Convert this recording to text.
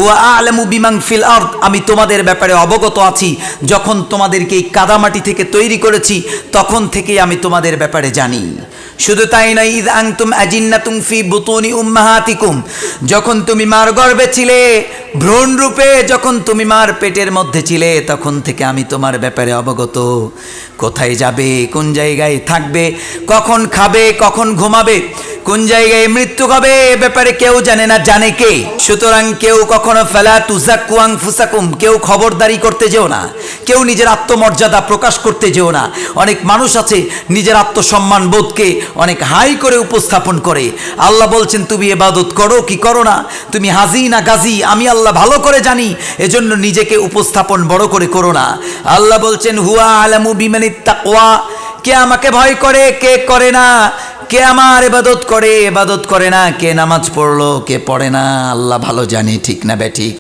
হুয়া আ'লামু বিমান ফিল আরদ, আমি তোমাদের ব্যাপারে অবগত আছি। যখন তোমাদেরকে এই কাদামাটি থেকে তৈরি করেছি তখন থেকেই আমি তোমাদের ব্যাপারে জানি। শুধু তাই নয়, ইয আনতুম আজিন্নাতুম ফি বুতুনি উম্মাহাতিকুম, যখন তুমি মার গর্ভে ছিলে, ভ্রূণ রূপে যখন তুমি মার পেটের মধ্যে ছিলে, তখন থেকে আমি তোমার ব্যাপারে অবগত। কোথায় যাবে, কোন জায়গায় থাকবে, কখন খাবে, কখন ঘুমাবে, কোন জায়গায় মৃত্যু হবে, এ ব্যাপারে কেউ জানে না, জানে কে? সুতরাং কেউ কখনো ফালা তুযাক্কু আনফুসাকুম, কেউ খবরদারি করতে যেও না, কেউ নিজের আত্মমর্যাদা প্রকাশ করতে যেও না। অনেক মানুষ আছে নিজের আত্মসম্মান বোধকে অনেক হাই করে উপস্থাপন করে। আল্লাহ বলছেন তুমি ইবাদত করো কি করো না, তুমি হাজি না গাজী, আমি আল্লাহ ভালো করে জানি, এজন্য নিজেকে উপস্থাপন বড় করে করো না। আল্লাহ বলছেন হুয়া আ'লামু বিমানিত তাকওয়া, কে আমাকে ভয় করে, কে করে না, কে আমার ইবাদত করে, ইবাদত করে না, কে নামাজ পড়লো, কে পড়ে না, আল্লাহ ভালো জানে। ঠিক না বেঠিক?